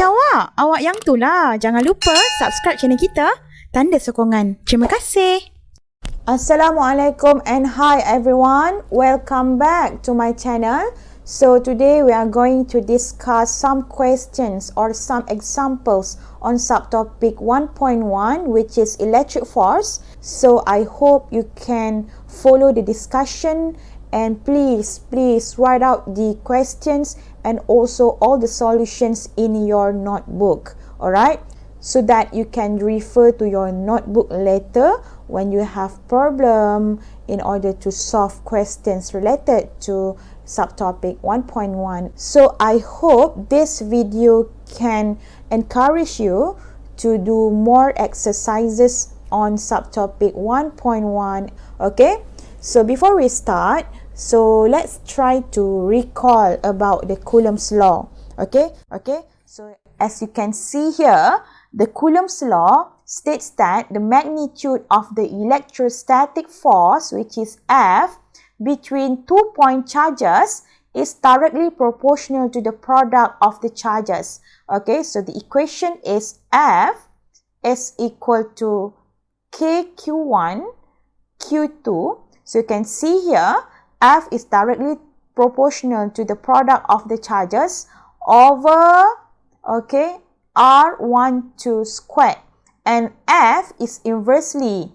awak yang tu lah. Jangan lupa subscribe channel kita, tanda sokongan. Terima kasih. Assalamualaikum and hi everyone. Welcome back to my channel. So today we are going to discuss some questions or some examples on subtopic 1.1, which is electric force. So I hope you can follow the discussion and please write out the questions and also all the solutions in your notebook. Alright? So that you can refer to your notebook later when you have problem in order to solve questions related to subtopic 1.1. So I hope this video can encourage you to do more exercises on subtopic 1.1. Okay, so before we start, so let's try to recall about the Coulomb's law. Okay, so as you can see here, the Coulomb's law states that the magnitude of the electrostatic force, which is F, between 2 point charges is directly proportional to the product of the charges. Okay, so the equation is F is equal to KQ1, Q2. So you can see here, F is directly proportional to the product of the charges over, okay, R12 squared. And F is inversely,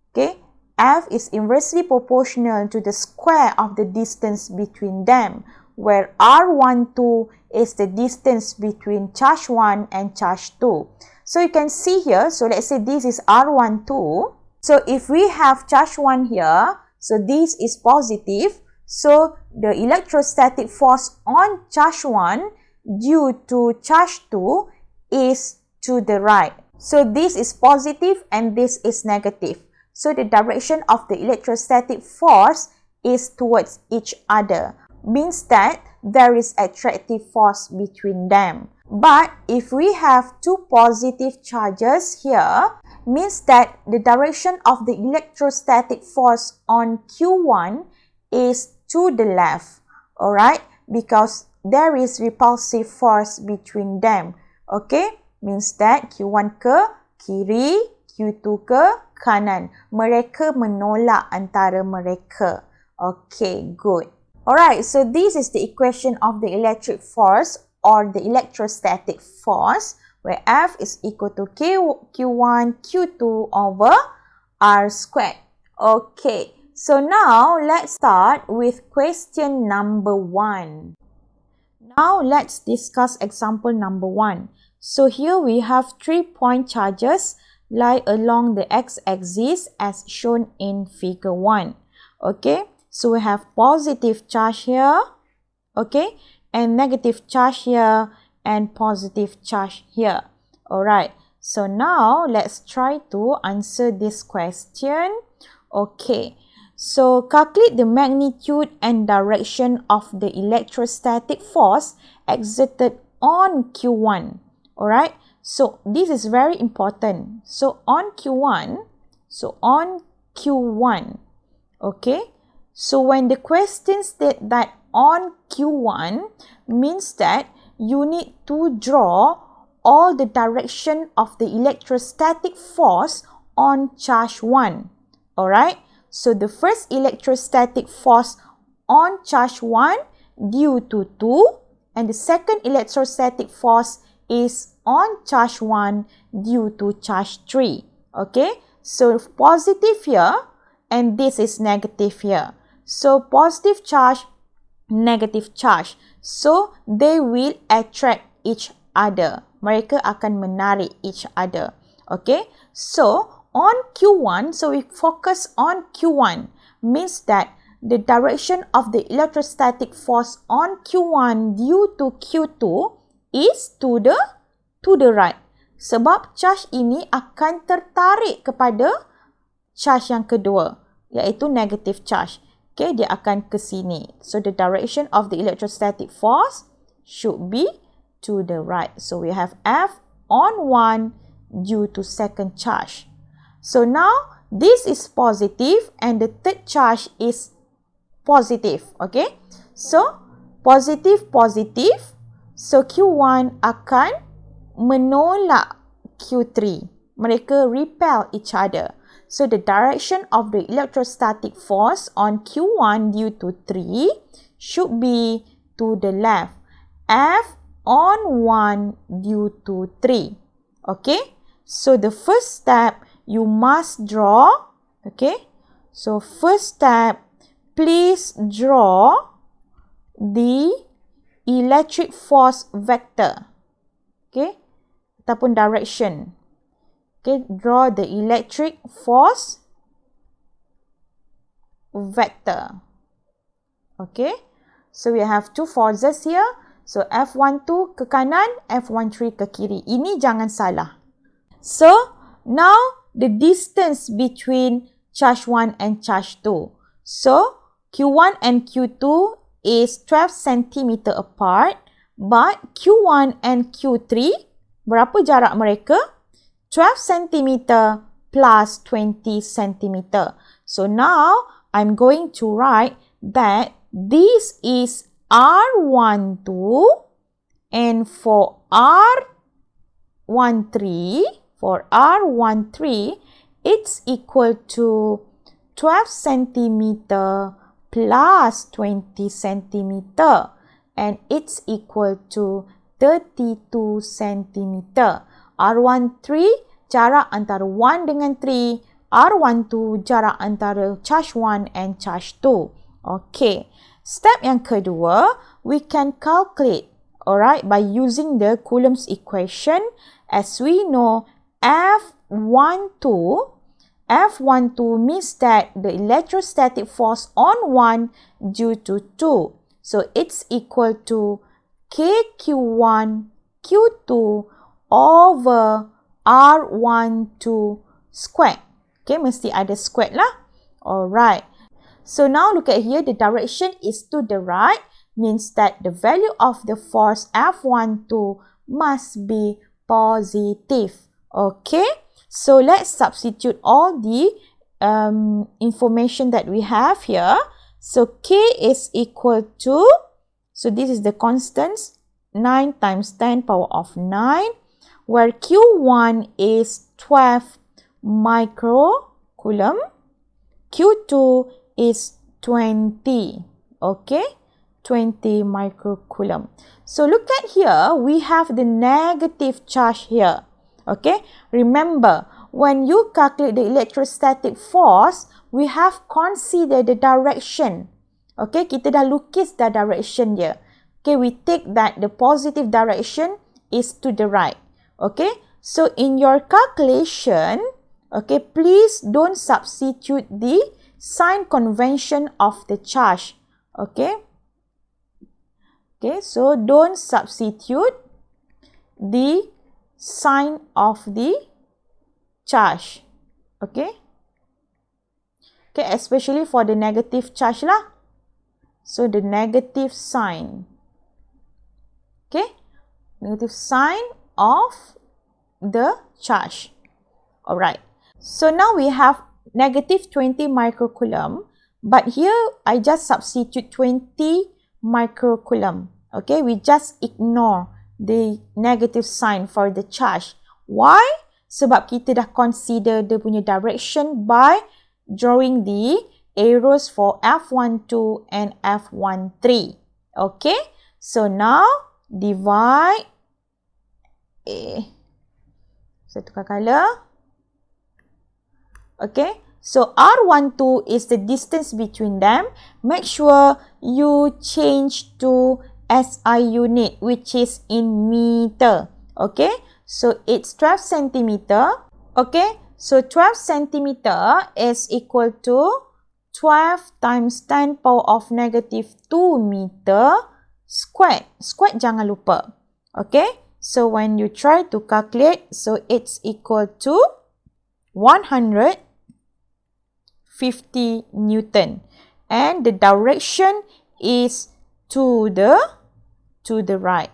okay, F is inversely proportional to the square of the distance between them, where R12 is the distance between charge 1 and charge 2. So you can see here, so let's say this is R12. So if we have charge 1 here, so this is positive. So the electrostatic force on charge 1 due to charge 2 is to the right. So this is positive and this is negative. So the direction of the electrostatic force is towards each other. Means that there is attractive force between them. But if we have two positive charges here, means that the direction of the electrostatic force on Q1 is to the left. Alright? Because there is repulsive force between them. Okay? Means that Q1 ke kiri, Q2 ke kanan. Mereka menolak antara mereka. Okay, good. Alright, so this is the equation of the electric force or the electrostatic force, where F is equal to Q1, Q2 over R squared. Okay, so now let's start with question number 1. Now let's discuss example number 1. So here we have 3 point charges lie along the x-axis as shown in figure 1. Okay, so we have positive charge here, okay, and negative charge here and positive charge here. Alright, so now let's try to answer this question. Okay, so calculate the magnitude and direction of the electrostatic force exerted on Q1. Alright, so this is very important. So on Q1, okay, so when the question states that on Q1 means that you need to draw all the direction of the electrostatic force on charge 1. Alright, so the first electrostatic force on charge 1 due to 2 and the second electrostatic force is on charge 1 due to charge 3. Okay, so positive here and this is negative here. So positive charge, negative charge. So they will attract each other. Mereka akan menarik each other. Okay, so on Q1, so we focus on Q1, means that the direction of the electrostatic force on Q1 due to Q2 is to the right. Sebab charge ini akan tertarik kepada charge yang kedua, iaitu negative charge. Okay, dia akan ke sini. So the direction of the electrostatic force should be to the right. So we have F on 1 due to second charge. So now this is positive and the third charge is positive. Okay, so positive. So Q1 akan menolak Q3. Mereka repel each other. So the direction of the electrostatic force on Q1 due to 3 should be to the left. F on 1 due to 3. Okay? So the first step, you must draw. Okay? So first step, please draw the electric force vector. Okay? Ataupun direction. Okay, draw the electric force vector. Okay, so we have two forces here. So F12 ke kanan, F13 ke kiri. Ini jangan salah. So now the distance between charge 1 and charge 2. So Q1 and Q2 is 12 cm apart, but Q1 and Q3, berapa jarak mereka? 12 cm plus 20 cm. So now I'm going to write that this is R12, and for R13, it's equal to 12 cm plus 20 cm, and it's equal to 32 cm. R13 jarak antara 1 dengan 3, R12 jarak antara charge 1 and charge 2. Okay. Step yang kedua, we can calculate, alright, by using the Coulomb's equation. As we know, F12 means that the electrostatic force on 1 due to 2. So it's equal to KQ1 Q2 over R12 squared. Okay, mesti ada squared lah. Alright. So now look at here, the direction is to the right, means that the value of the force F12 must be positive. Okay, so let's substitute all the information that we have here. So K is equal to, so this is the constants, 9 times 10 power of 9, where Q1 is 12 microcoulomb, Q2 is 20, okay, 20 microcoulomb. So look at here, we have the negative charge here, okay. Remember, when you calculate the electrostatic force, we have considered the direction, okay. Kita dah lukis dah direction dia. Okay, we take that the positive direction is to the right. Okay, so in your calculation, okay, please don't substitute the sign convention of the charge. Okay, okay, so don't substitute the sign of the charge. Okay, okay, especially for the negative charge lah. So the negative sign. Okay, negative sign of the charge. Alright. So now we have negative 20 microcoulomb, but here I just substitute 20 microcoulomb. Okay, we just ignore the negative sign for the charge. Why? Sebab kita dah consider dia punya direction by drawing the arrows for F12 and F13. Okay, so now divide saya tukar color. Okay, so R12 is the distance between them. Make sure you change to SI unit, which is in meter. Okay, so it's 12 centimeter. Okay, so 12 centimeter is equal to 12 times 10 power of negative 2 meter squared. Squared jangan lupa. Okay, so when you try to calculate, so it's equal to 150 Newton. And the direction is to the right.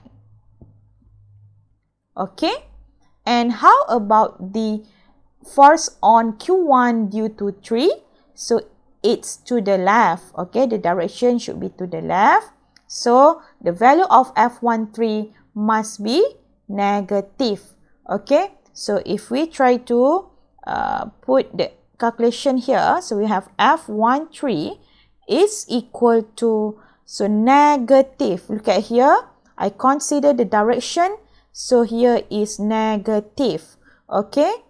Okay, and how about the force on Q1 due to 3? So it's to the left. Okay, the direction should be to the left. So the value of F13 must be negative. Okay, so if we try to put the calculation here, so we have F13 is equal to, so negative. Look at here, I consider the direction, so here is negative. Okay,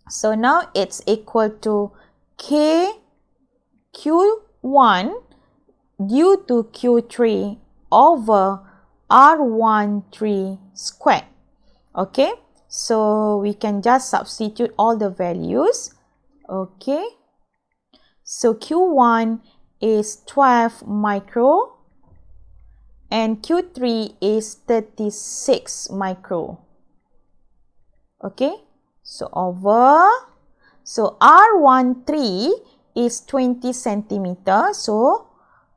so now it's equal to Q1 due to Q3 over R13 squared. Okay, so we can just substitute all the values. Okay, so Q1 is 12 micro and Q3 is 36 micro. Okay, so over, so R13 is 20 centimeter. So,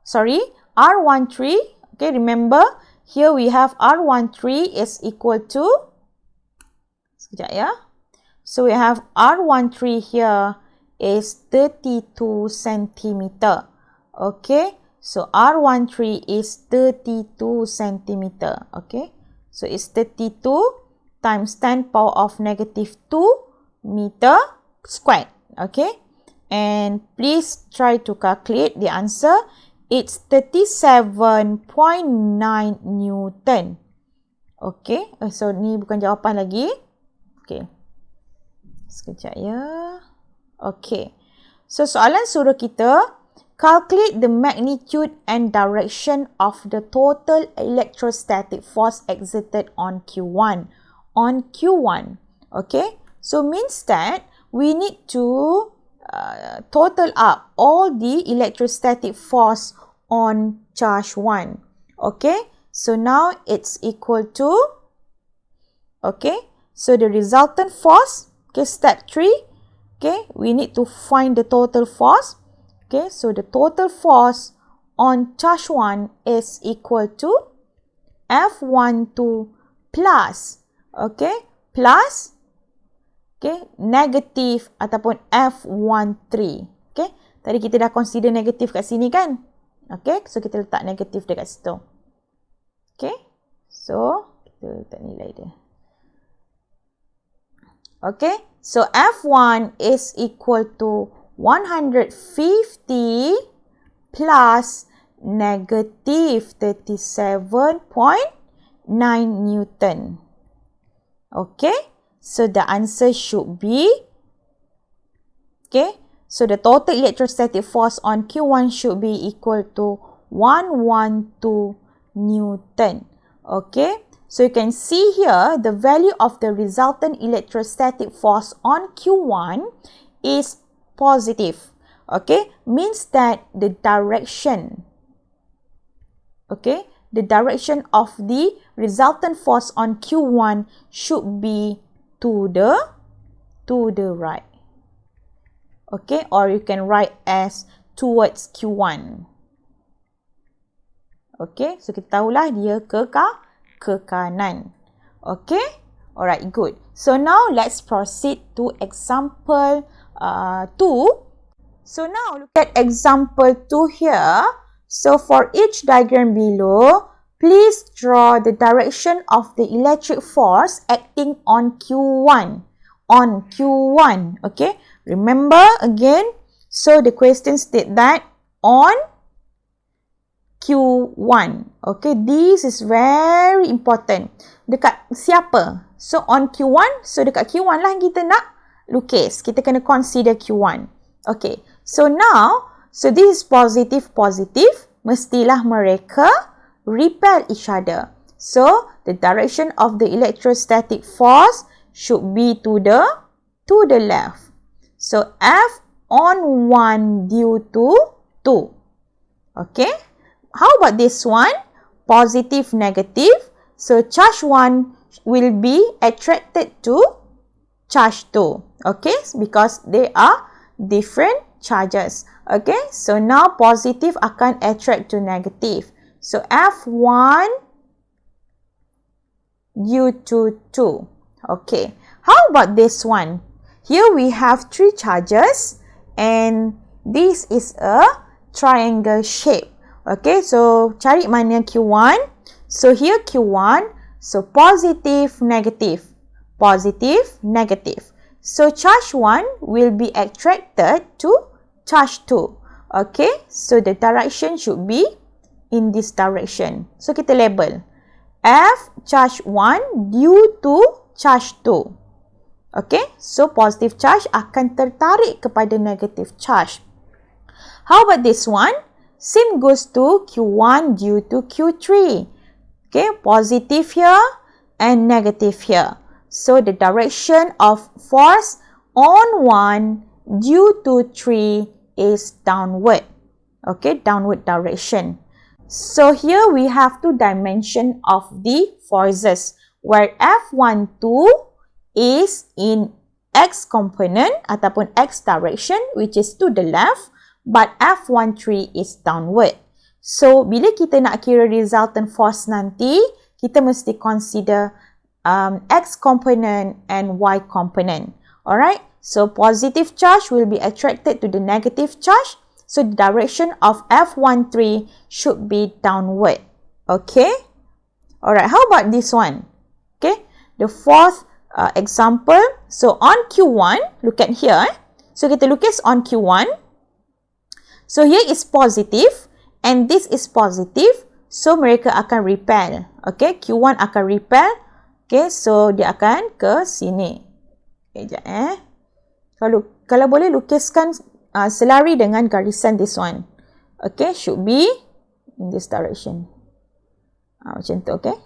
sorry, R13, okay, remember, here we have R13 is equal to, sekejap ya. So, we have R13 here is 32 centimeter. Okay, so R13 is 32 centimeter. Okay, so it's 32 times 10 power of negative 2 meter squared. Okay, and please try to calculate the answer. It's 37.9 Newton. Okay, so ni bukan jawapan lagi. Okay, sekejap ya. Okay, so soalan suruh kita calculate the magnitude and direction of the total electrostatic force exerted on Q1. On Q1, okay, so means that we need to total up all the electrostatic force on charge 1. Okay, so now it's equal to, okay, so the resultant force, okay, step 3, okay, we need to find the total force. Okay, so the total force on charge 1 is equal to F12 plus, okay, plus, okay, negative ataupun F13. Okay, tadi kita dah consider negatif kat sini kan? Okay, so kita letak negatif dekat situ. Okay, so kita letak nilai dia. Okay, so F1 is equal to 150 plus negative 37.9 Newton. Okay, so the answer should be, okay, so the total electrostatic force on Q1 should be equal to 112 Newton. Okay, so you can see here the value of the resultant electrostatic force on Q1 is positive. Okay, means that the direction, okay, the direction of the resultant force on Q1 should be to the right. Okay, or you can write as towards Q1. Okay, so kita tahulah dia ke kanan. Okay, alright, good. So now let's proceed to example 2. So now look at example 2 here. So for each diagram below, please draw the direction of the electric force acting on Q1. On Q1, okay? Remember again, so the question state that on Q1. Okay, this is very important. Dekat siapa? So on Q1, so dekat Q1 lah kita nak lukis. Kita kena consider Q1. Okay, so now, so this is positive. Mestilah mereka repel each other. So the direction of the electrostatic force should be to the left. So F on 1 due to 2. Okay, how about this one? Positive, negative. So charge 1 will be attracted to charge 2. Okay, because they are different charges. Okay, so now positive akan attract to negative. So F1 due to 2. Okay, how about this one? Here we have 3 charges and this is a triangle shape. Okay, so cari mana Q1. So here Q1. So positive, negative, positive, negative. So charge 1 will be attracted to charge 2. Okay, so the direction should be in this direction. So kita label F charge 1 due to charge 2. Okay, so positive charge akan tertarik kepada negative charge. How about this one? Same goes to Q1 due to Q3. Okay, positive here and negative here. So the direction of force on 1 due to 3 is downward. Okay, downward direction. So here we have two dimension of the forces where F12 is in X component ataupun X direction which is to the left, but F13 is downward. So, bila kita nak kira resultant force nanti, kita mesti consider X component and Y component. Alright? So, positive charge will be attracted to the negative charge. So, the direction of F13 should be downward. Okay? Alright, how about this one? Okay? The fourth example. So, on Q1, look at here. So, kita lukis on Q1. So, here is positive and this is positive. So, mereka akan repel. Okay, Q1 akan repel. Okay, so dia akan ke sini. Okay, sekejap Kalau boleh lukiskan selari dengan garisan this one. Okay, should be in this direction. Macam tu, okay.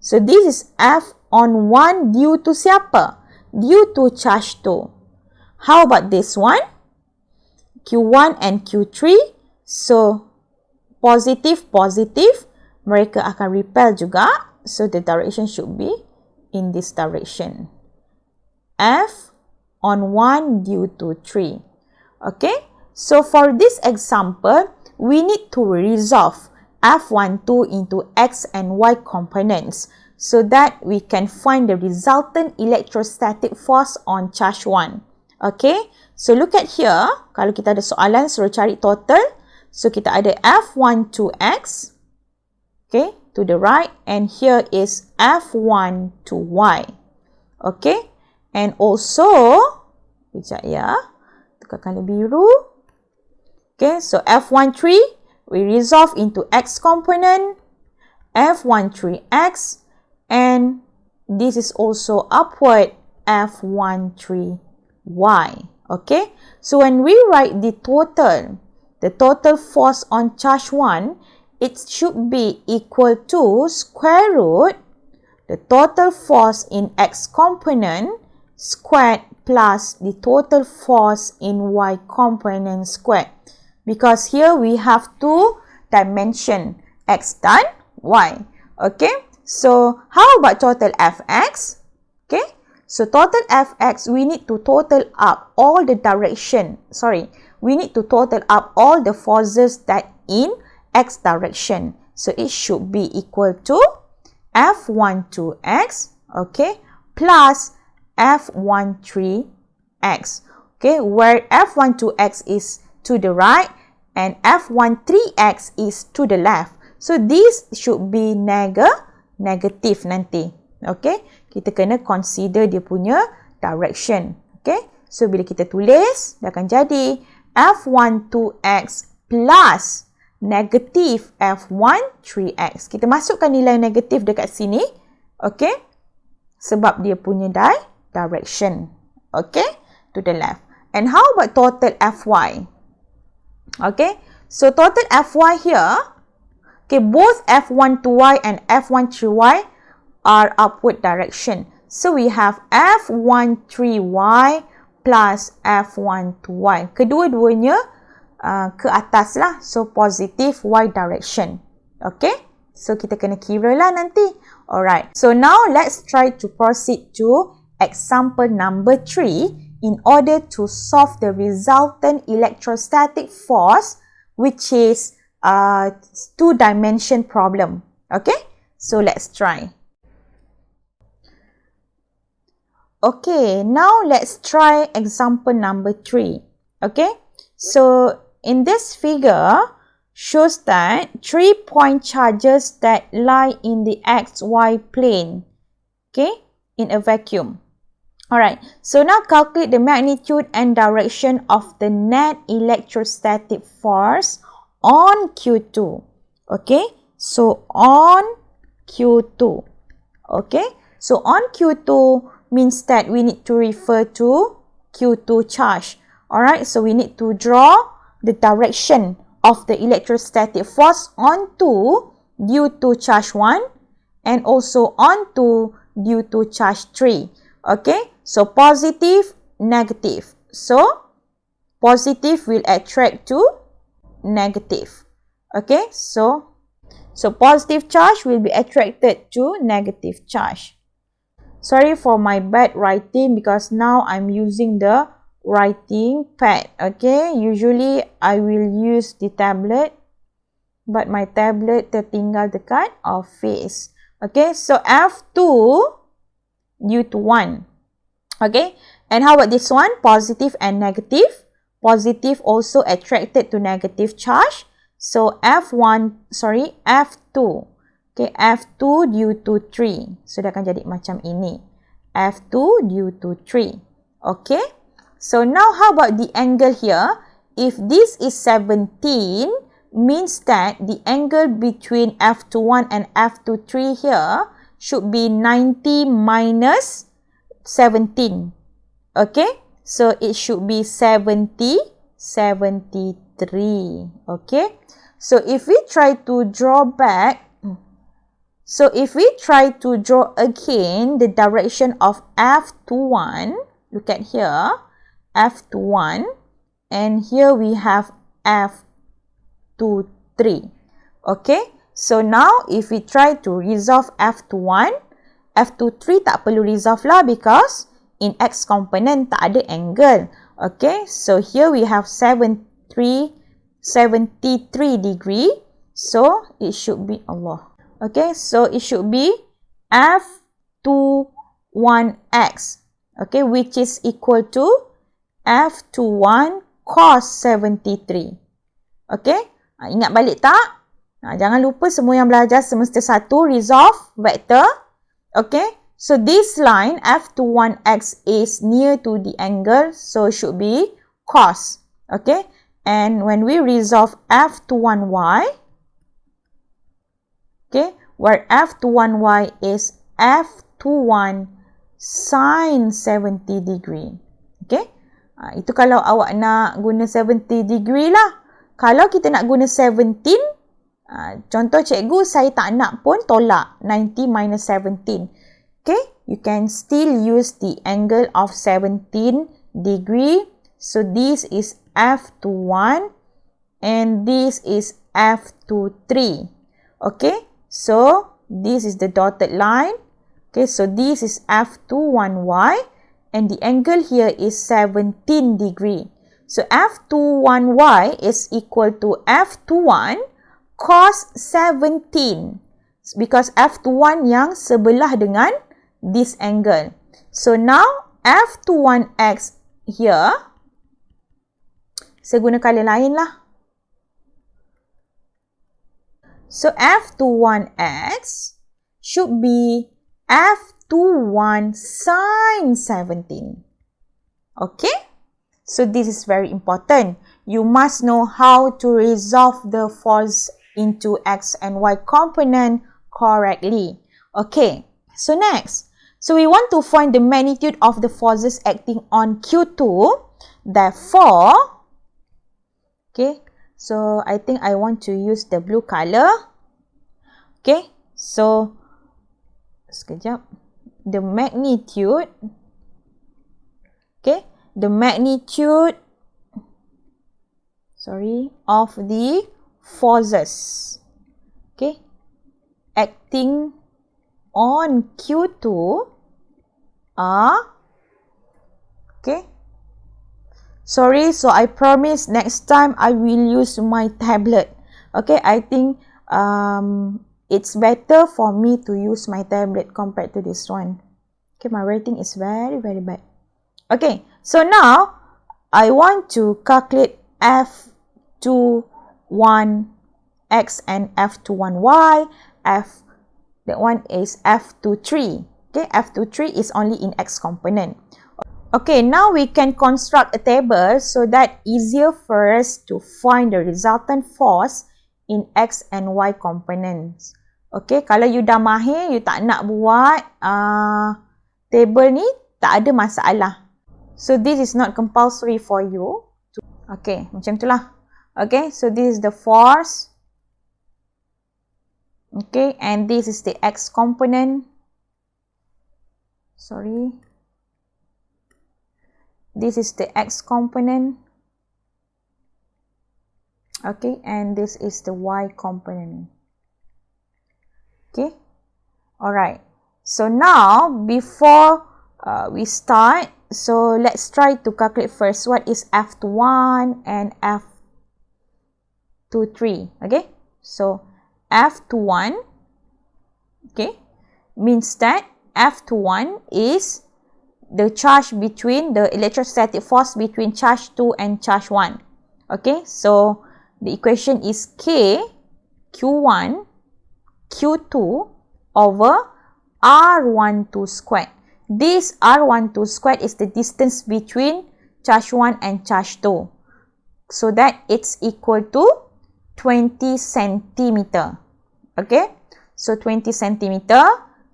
So, this is F on 1 due to siapa? Due to charge 2. How about this one? Q1 and Q3. So, positive, positive. Mereka akan repel juga. So, the direction should be in this direction. F on 1 due to 3. Okay? So, for this example, we need to resolve F12 into X and Y components so that we can find the resultant electrostatic force on charge 1. Okay? So, look at here. Kalau kita ada soalan, suruh cari total. So, kita ada F12X. Okay? To the right. And here is F12Y. Okay? And also, sekejap ya. Tekankan biru. Okay? So, F13, we resolve into X component. F13X. And this is also upward F13Y. Okay, so when we write the total force on charge 1, it should be equal to square root the total force in X component squared plus the total force in Y component squared. Because here we have two dimension, X dan Y. Okay, so how about total Fx? Okay. So, total Fx, we need to total up all the we need to total up all the forces that in X direction. So, it should be equal to F12X, okay, plus F13X, okay, where F12X is to the right and F13X is to the left. So, this should be negative nanti. Okay, kita kena consider dia punya direction. Okay, so bila kita tulis, dia akan jadi F12X plus negative F13X. Kita masukkan nilai negatif dekat sini. Okay, sebab dia punya direction. Okay, to the left. And how about total Fy? Okay, so total Fy here, okay, both F12Y and F13Y are upward direction. So, we have F13Y plus F12Y. Kedua-duanya ke atas lah. So, positive Y direction. Okay? So, kita kena kira lah nanti. Alright. So, now let's try to proceed to example number 3 in order to solve the resultant electrostatic force, which is two-dimension problem. Okay? So, let's try. Okay, now let's try example number 3. Okay, so in this figure shows that 3-point charges that lie in the xy plane, okay, in a vacuum. Alright, so now calculate the magnitude and direction of the net electrostatic force on Q2. Okay, so on Q2. Okay, so on Q2 means that we need to refer to Q2 charge. Alright, so we need to draw the direction of the electrostatic force onto due to charge 1 and also onto due to charge 3. Okay, so positive, negative. So positive will attract to negative. Okay, so positive charge will be attracted to negative charge. Sorry for my bad writing because now I'm using the writing pad. Okay, usually I will use the tablet, but my tablet tertinggal dekat office. Okay, so F2 due to 1. Okay, and how about this one? Positive and negative. Positive also attracted to negative charge. So F2. Okay, F2 due to 3. So dia akan jadi macam ini. F2 due to 3. Okay, so now how about the angle here? If this is 17, means that the angle between F21 and F23 here should be 90 minus 17. Okay, so it should be 73. Okay, so if we try to draw again the direction of F21, look at here, F21, and here we have F23. Okay, so now if we try to resolve F21, F23 tak perlu resolve lah because in X component tak ada angle. Okay, so here we have 73 degree. So it should be Okay, so it should be F21X. Okay, which is equal to F21 cos 73. Okay, ingat balik tak? Jangan lupa semua yang belajar semester 1 resolve vector. Okay, so this line F21X is near to the angle, so should be cos. Okay, and when we resolve F21Y, okay, where F21Y is F21 sin 70 degree. Okay, itu kalau awak nak guna 70 degree lah. Kalau kita nak guna 17, contoh cikgu saya tak nak pun tolak 90 minus 17. Okay, you can still use the angle of 17 degree. So this is F21 and this is F23. Okay, so this is the dotted line. Okay, so this is F21Y and the angle here is 17 degree. So F21Y is equal to F21 cos 17 because F21 yang sebelah dengan this angle. So now F21X here, saya guna color lain lah. So F21X should be F21 sin 17. Okay? So this is very important. You must know how to resolve the force into X and Y component correctly. Okay, so next. So we want to find the magnitude of the forces acting on Q2. Therefore, okay, so I think I want to use the blue color. Okay, so sekejap. The magnitude, okay, the magnitude, of the forces, okay, acting on Q2 are, okay, sorry, so I promise next time I will use my tablet. Okay, I think it's better for me to use my tablet compared to this one. Okay, my writing is very, very bad. Okay, so now I want to calculate F21 x and F21y, that one is F23. Okay, F23 is only in x component. Okay, now we can construct a table so that easier for us to find the resultant force in x and y components. Okay, kalau you dah mahir, you tak nak buat table ni, tak ada masalah. So this is not compulsory for you. Okay, macam itulah. Okay, so this is the force. Okay, and this is the x component. Sorry. This is the x component. Okay, and this is the y component. Okay, alright. So now, before we start, so let's try to calculate first what is F21 and F23. Okay, so F21, okay, means that F21 is the charge between the electrostatic force between charge 2 and charge 1. Okay, so the equation is K Q1 Q2 over R12 squared. This R12 squared is the distance between charge 1 and charge 2. So that it's equal to 20 centimeter. Okay, so 20 centimeter.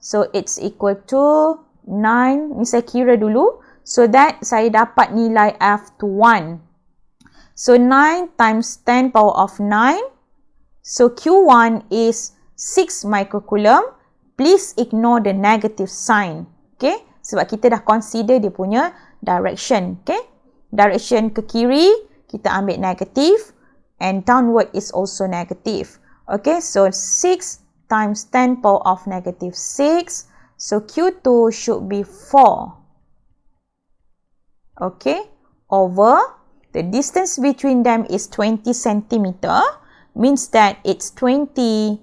So it's equal to 9. Ni saya kira dulu. So that saya dapat nilai F21. So 9 times 10 power of 9. So Q1 is 6 microcoulomb. Please ignore the negative sign. Okay, sebab kita dah consider dia punya direction. Okay, direction ke kiri kita ambil negative and downward is also negative. Okay, so 6 times 10 power of negative 6. So Q2 should be 4. Okay, over the distance between them is 20 centimeter. Means that it's 20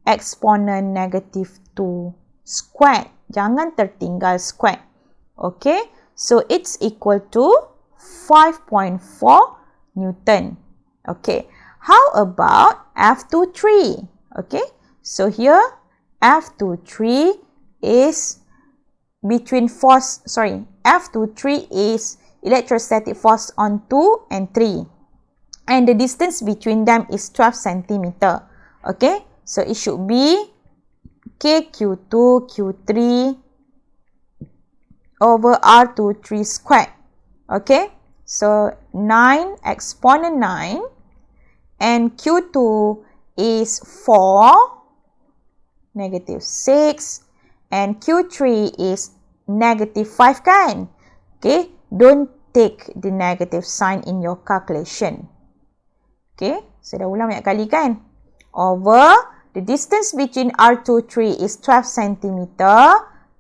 exponent negative 2 squared. Jangan tertinggal squared. Okay, so it's equal to 5.4 Newton. Okay, how about F23? Okay, so here F23 is between force, F23 is electrostatic force on 2 and 3. And the distance between them is 12 centimeter. Okay, so it should be KQ2 Q3 over R23 squared. Okay, so 9 exponent 9 and Q2 is 4 negative 6 and Q3 is negative 5 kan. Okay, don't take the negative sign in your calculation. Okay, saya dah ulang banyak kali kan. Over the distance between R23 is 12 centimeter.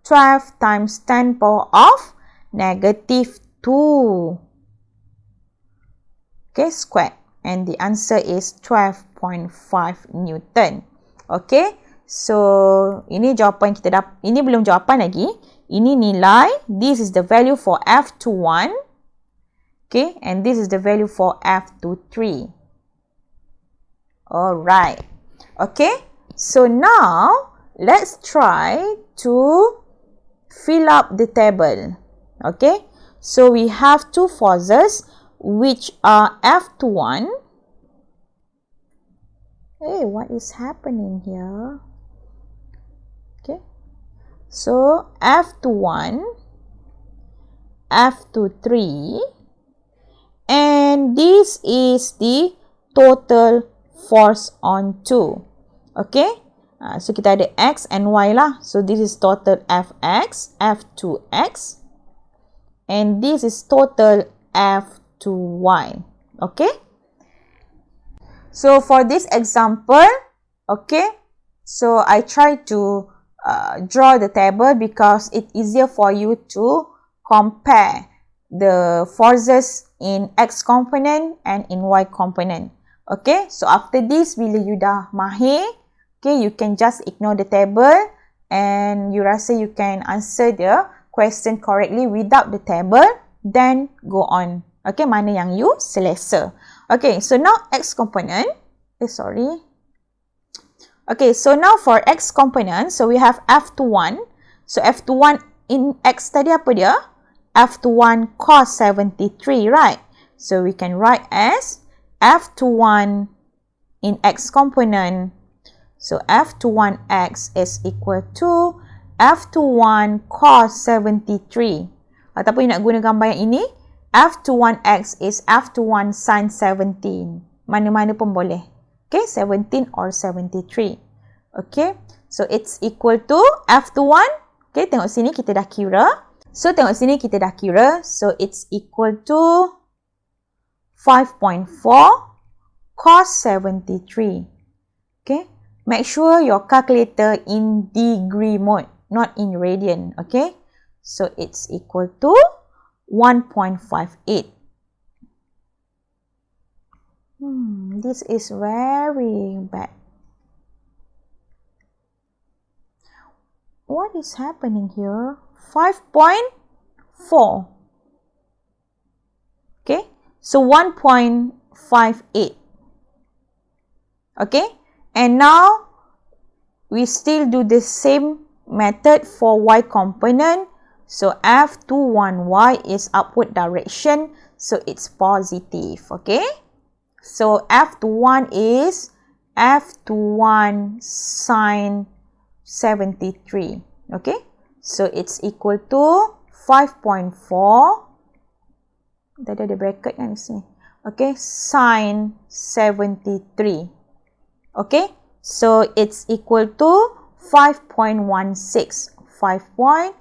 12 times 10 power of negative 2. Okay, squared. And the answer is 12.5 Newton. Okay, so ini jawapan kita dapat. Ini belum jawapan lagi. Ini nilai. This is the value for F21. Okay, and this is the value for F23. Alright. Okay, so now let's try to fill up the table. Okay, so we have two forces which are F21. Hey, what is happening here? Okay, so F21, F23, and this is the total force on 2. Okay, so kita ada X and Y lah. So this is total Fx, F2x, and this is total F2y. Okay, so for this example, okay, so I try to draw the table because it's easier for you to compare the forces in X component and in Y component. Okay, so after this, bila you dah mahir, okay, you can just ignore the table and you rasa you can answer the question correctly without the table, then go on. Okay, mana yang you selesa. Okay, so now X component, Okay, so now for x component, so we have f to 1. So f to 1 in x tadi apa dia? F to 1 cos 73, right? So we can write as f to 1 in x component. So f to 1x is equal to f to 1 cos 73. Ataupun nak guna gambar yang ini, f to 1x is f to 1 sin 17. Mana-mana pun boleh. Okay, 17 or 73. Okay, so it's equal to f to 1. Okay, tengok sini kita dah kira. So, tengok sini kita dah kira. So, it's equal to 5.4 cos 73. Okay, make sure your calculator in degree mode, not in radian. Okay, so it's equal to 1.58. This is very bad. What is happening here? 5.4. Okay, so 1.58. Okay, and now we still do the same method for y component. So f21y is upward direction, so it's positive. Okay, so f21 is f21 sin 73. Okay, so it's equal to 5.4. Tadi ada bracket kan di sini. Okay, sin 73. Okay, so it's equal to 5.16. 5.16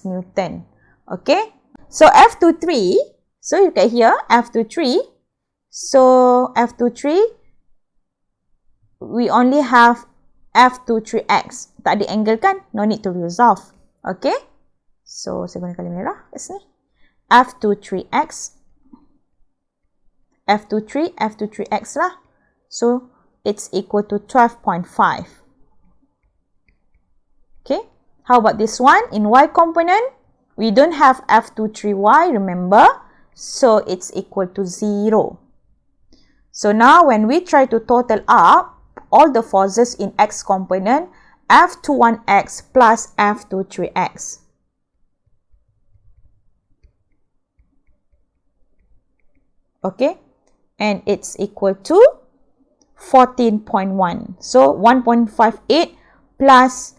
Newton. Okay, so F23, so you get here F23. So F23, we only have F23x. Tak ada angle kan? No need to resolve. Okay, so saya guna kalim merah kat sini. F23x, F23, F23x lah. So it's equal to 12.5. Okay, how about this one? In y component, we don't have F23y, remember? So it's equal to 0. So now when we try to total up all the forces in x component, F21x plus F23x. Okay, and it's equal to 14.1. So 1.58 plus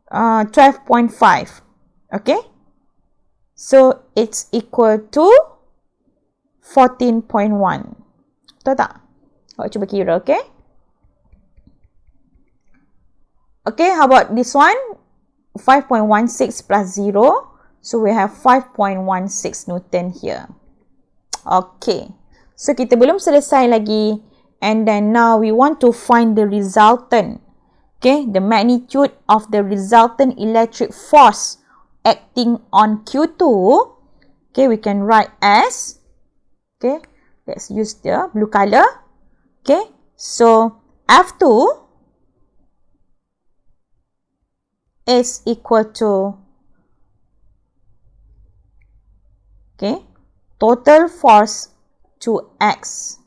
12.5. Okay, so it's equal to 14.1. Tahu tak? Awak cuba kira, okay? Okay, how about this one? 5.16 plus 0. So we have 5.16 Newton here. Okay, so kita belum selesai lagi. And then now we want to find the resultant. Okay, the magnitude of the resultant electric force acting on Q2. Okay, we can write as, okay, let's use the blue color. Okay, so F2 is equal to, okay, total force to X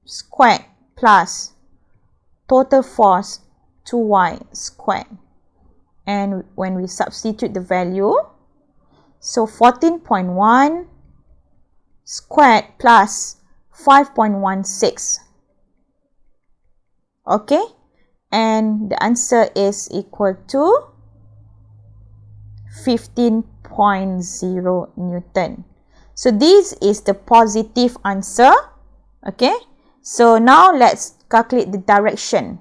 squared plus total force to Y squared. And when we substitute the value, so 14.1 squared plus 5.16. Okay, and the answer is equal to 15.0 Newton. So this is the positive answer. Okay, so now let's calculate the direction.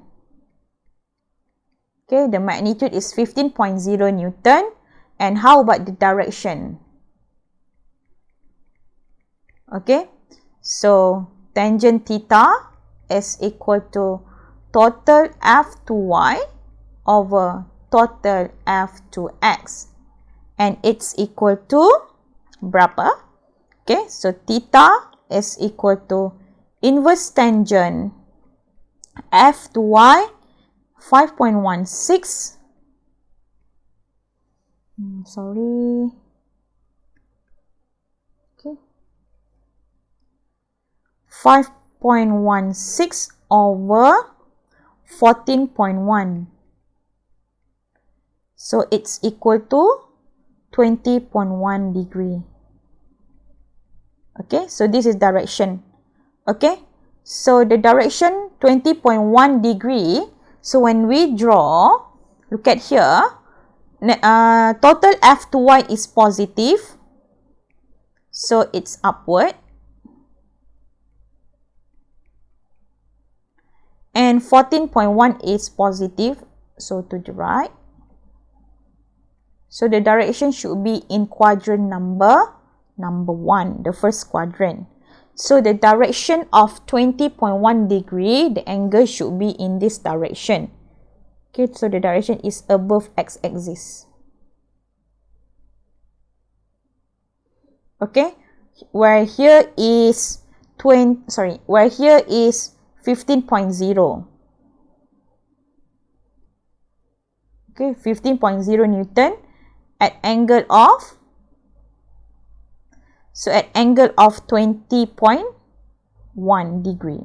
Okay, the magnitude is 15.0 Newton. And how about the direction? Okay, so tangent theta is equal to total F to Y over total F to X. And it's equal to berapa? Okay, so theta is equal to inverse tangent F to Y 5.16. Sorry. Okay. 5.16 over 14.1. So it's equal to 20.1 degree. Okay, so this is direction. Okay, so the direction 20.1 degree. So when we draw, look at here, total F to Y is positive. So it's upward. And 14.1 is positive, so to the right. So the direction should be in quadrant number 1, the first quadrant. So the direction of 20.1 degree, the angle should be in this direction. Okay, so the direction is above x-axis. Okay, where here is 15.0. Okay, 15.0 Newton at angle of, so at angle of 20.1 degree.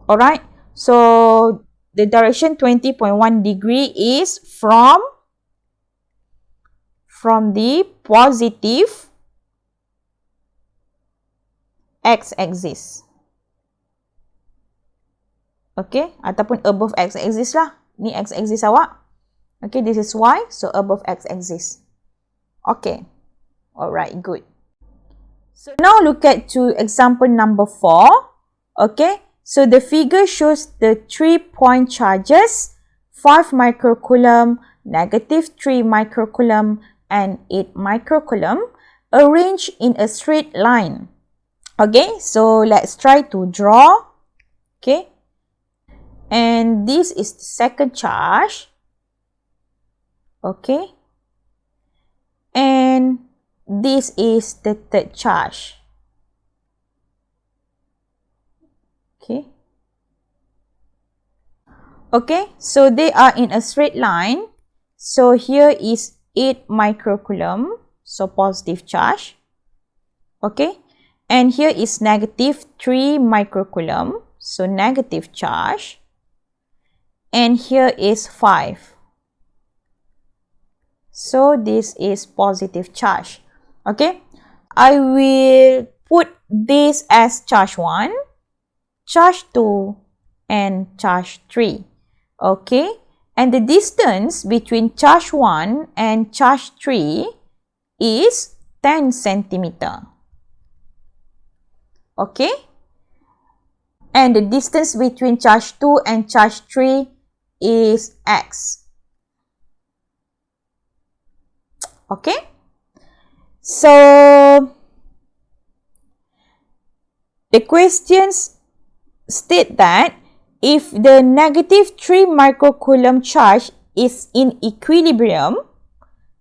Alright, so the direction 20.1 degree is from the positive x-axis. Okay, ataupun above x-axis lah. Ni x-axis awak. Okay, this is y, so above x-axis. Okay, alright, good. So now look at to example number 4. Okay, so the figure shows the 3-point charges, 5 microcoulomb, -3 microcoulomb, and 8 microcoulomb, arranged in a straight line. Okay, so let's try to draw. Okay, and this is the second charge. Okay, and this is the third charge. Okay. Okay, so they are in a straight line. So here is 8 microcoulomb, so positive charge. Okay, and here is -3 microcoulomb, so negative charge. And here is 5. So this is positive charge. Okay, I will put this as charge 1, charge 2, and charge 3. Okay, and the distance between charge 1 and charge 3 is 10 centimeter. Okay, and the distance between charge 2 and charge 3 is x. Okay, so the questions state that if the -3 microcoulomb charge is in equilibrium,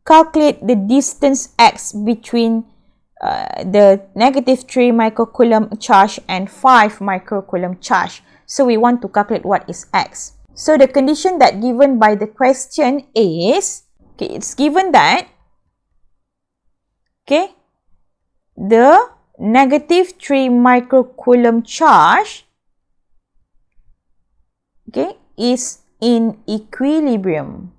calculate the distance x between the -3 microcoulomb charge and 5 microcoulomb charge. So we want to calculate what is x. So the condition that given by the question is, okay, it's given that, okay, the -3 microcoulomb charge, okay, is in equilibrium.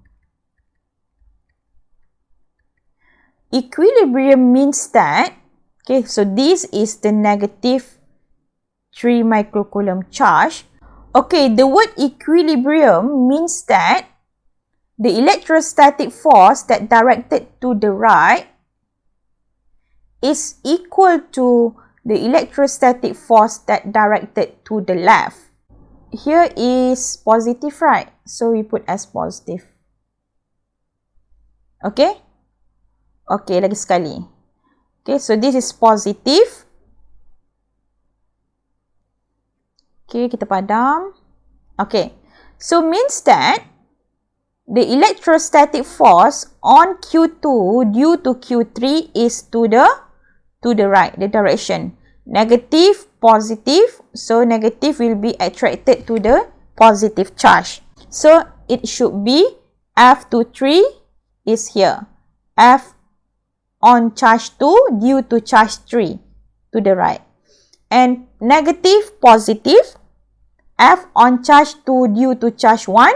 Equilibrium means that, okay, so this is the -3 microcoulomb charge. Okay, the word equilibrium means that the electrostatic force that directed to the right is equal to the electrostatic force that directed to the left. Here is positive, right? So we put as positive. Okay? Okay, lagi sekali. Okay, so this is positive. Okay, kita padam. Okay, so means that the electrostatic force on Q2 due to Q3 is to the right, the direction. Negative, positive. So negative will be attracted to the positive charge. So it should be F23 is here. F on charge 2 due to charge 3 to the right. And negative, positive. F on charge 2 due to charge 1.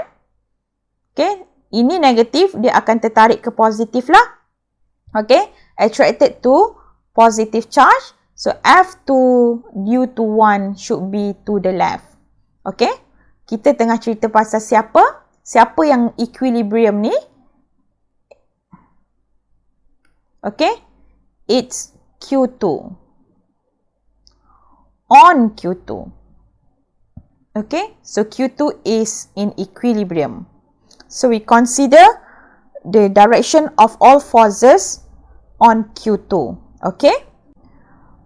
Okay, ini negatif, dia akan tertarik ke positif lah. Okay, attracted to positive charge. So, F2 due to 1 should be to the left. Okay, kita tengah cerita pasal siapa? Siapa yang equilibrium ni? Okay, it's Q2. On Q2. Okay, so Q2 is in equilibrium. So, we consider the direction of all forces on Q2. Okay?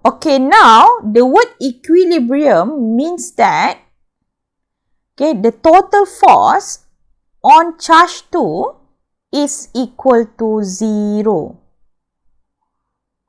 Okay, now the word equilibrium means that the total force on charge 2 is equal to 0.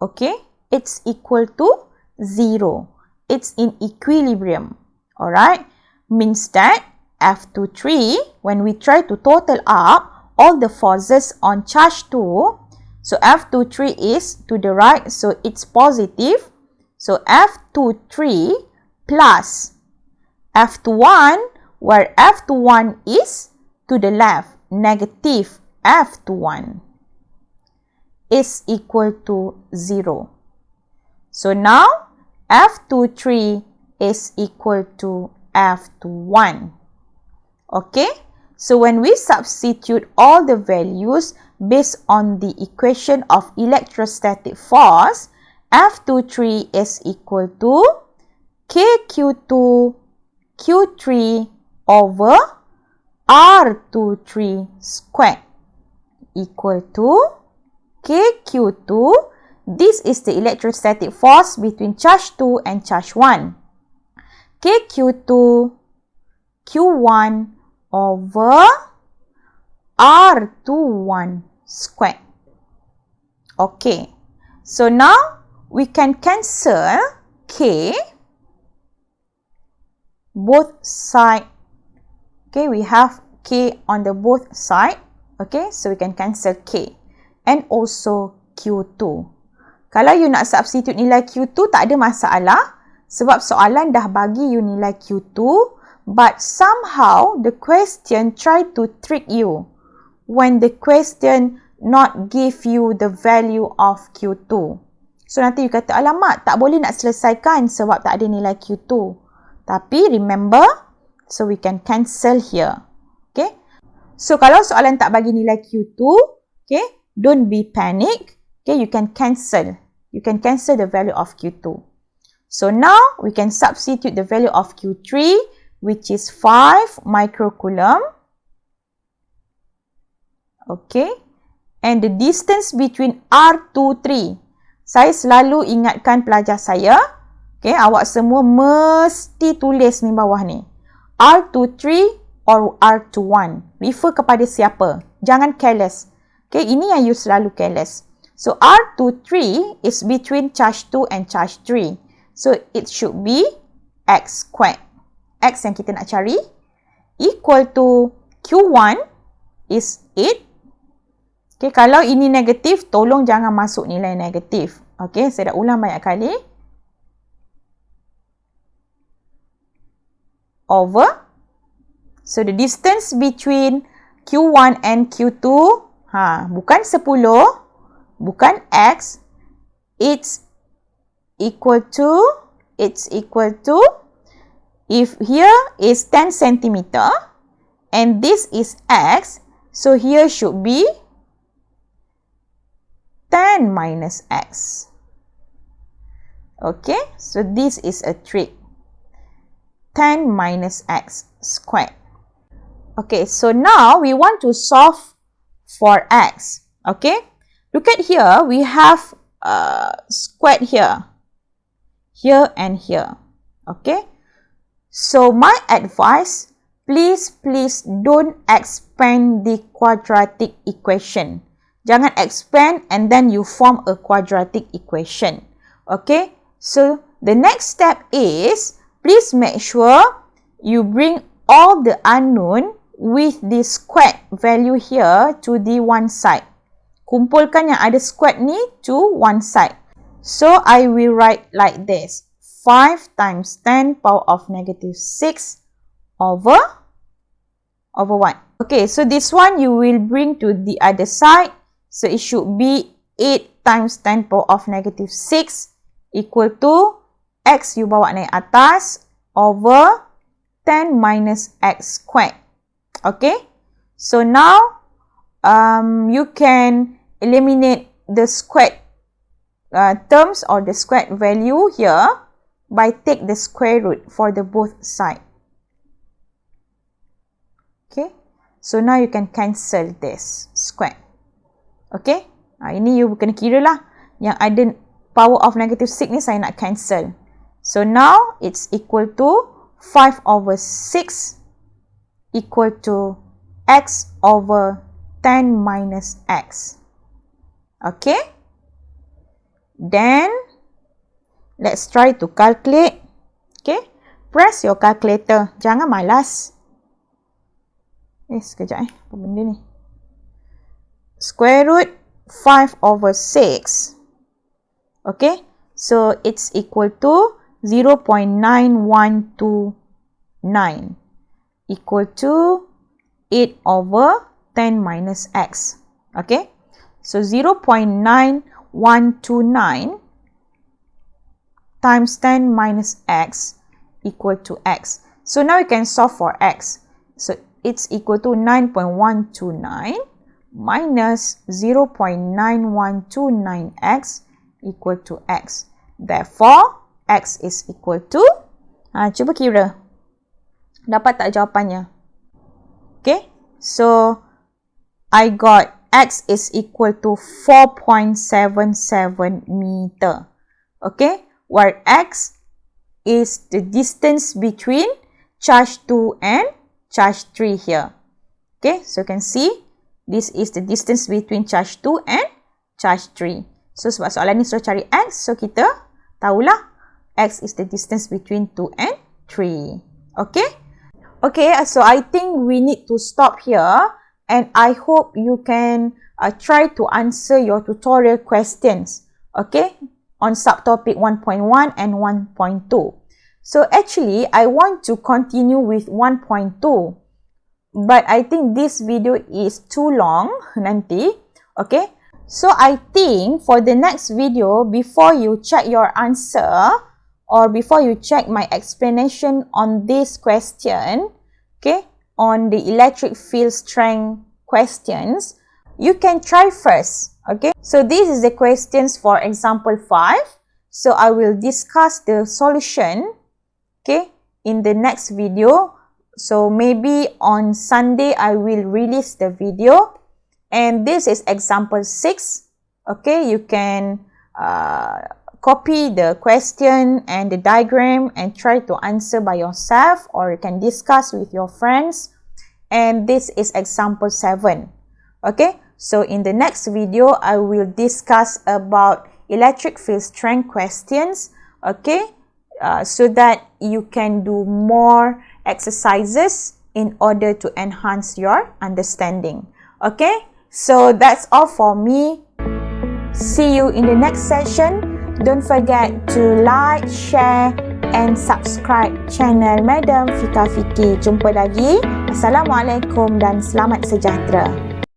Okay? It's equal to 0. It's in equilibrium. Alright? Means that F23, when we try to total up all the forces on charge 2, so F23 is to the right, so it's positive. So F23 plus F21, where F21 is to the left, negative F21 is equal to 0. So now F23 is equal to F21. Okay, so when we substitute all the values based on the equation of electrostatic force, F23 is equal to KQ2 Q3 over R23 squared equal to KQ2. This is the electrostatic force between charge 2 and charge 1. KQ2 Q1 over R21 squared. Okay, so now we can cancel K both side. Okay, we have K on the both side. Okay, so we can cancel K and also Q2. Kalau you nak substitute nilai Q2 tak ada masalah sebab soalan dah bagi you nilai Q2, but somehow the question try to trick you when the question not give you the value of Q2. So nanti you kata, alamak, tak boleh nak selesaikan sebab tak ada nilai Q2. Tapi remember, so we can cancel here. Okay. So kalau soalan tak bagi nilai Q2, okay, don't be panic. Okay, you can cancel. You can cancel the value of Q2. So now we can substitute the value of Q3, which is 5 microcoulomb. Okay. And the distance between R23. Saya selalu ingatkan pelajar saya. Okay, awak semua mesti tulis ni bawah ni. R23 or R21. Refer kepada siapa. Jangan careless. Okay, ini yang you selalu careless. So, R23 is between charge 2 and charge 3. So, it should be X squared. X yang kita nak cari equal to Q1 is 8. Okay, kalau ini negatif, tolong jangan masuk nilai negatif. Okay, saya dah ulang banyak kali. Over. So, the distance between Q1 and Q2, bukan 10, bukan X. It's equal to, if here is 10 centimeter, and this is X, so here should be 10 minus X. Okay, so this is a trick. 10 minus X squared. Okay, so now we want to solve for X. Okay, look at here, we have squared here. Here and here. Okay, so my advice, please don't expand the quadratic equation. Jangan expand and then you form a quadratic equation. Okay, so the next step is, please make sure you bring all the unknown with the squared value here to the one side. Kumpulkan yang ada squared ni to one side. So, I will write like this. 5 times 10 power of negative 6 over what? Okay, so this one you will bring to the other side. So it should be 8 times 10 power of negative 6 equal to x you bawa naik atas over 10 minus x squared. Okay, so now you can eliminate the squared terms or the squared value here by take the square root for the both side. Okay, so now you can cancel this square. Okay, ini you kena kira lah. Yang ada power of negative 6 ni saya nak cancel. So now it's equal to 5 over 6 equal to x over 10 minus x. Okay, then let's try to calculate. Okay, press your calculator. Jangan malas. Sekejap apa benda ni? Square root 5 over 6. Okay, so it's equal to 0.9129 equal to 8 over 10 minus x. Okay, so 0.9129 times 10 minus x equal to x. So now we can solve for x. So it's equal to 9.129 minus 0.9129x equal to x. Therefore, x is equal to, cuba kira. Dapat tak jawapannya? Okay, so I got x is equal to 4.77 meter. Okay, where x is the distance between charge 2 and charge 3 here. Okay, so you can see this is the distance between charge 2 and charge 3. So sebab soalan ni suruh cari x, so kita tahulah x is the distance between 2 and 3. Okay? Okay, so I think we need to stop here and I hope you can try to answer your tutorial questions. Okay? On subtopic 1.1 and 1.2. So actually, I want to continue with 1.2. But I think this video is too long nanti. Okay. So I think for the next video, before you check your answer or before you check my explanation on this question, okay, on the electric field strength questions, you can try first. Okay. So this is the questions for example 5. So I will discuss the solution, okay, in the next video. So maybe on Sunday I will release the video. And this is example 6. Okay, you can copy the question and the diagram and try to answer by yourself, or you can discuss with your friends. And this is example 7. Okay, so in the next video I will discuss about electric field strength questions. Okay, so that you can do more exercises in order to enhance your understanding. Okay, so that's all for me. See you in the next session. Don't forget to like, share and subscribe channel Madam Fika Fiki. Jumpa lagi. Assalamualaikum dan selamat sejahtera.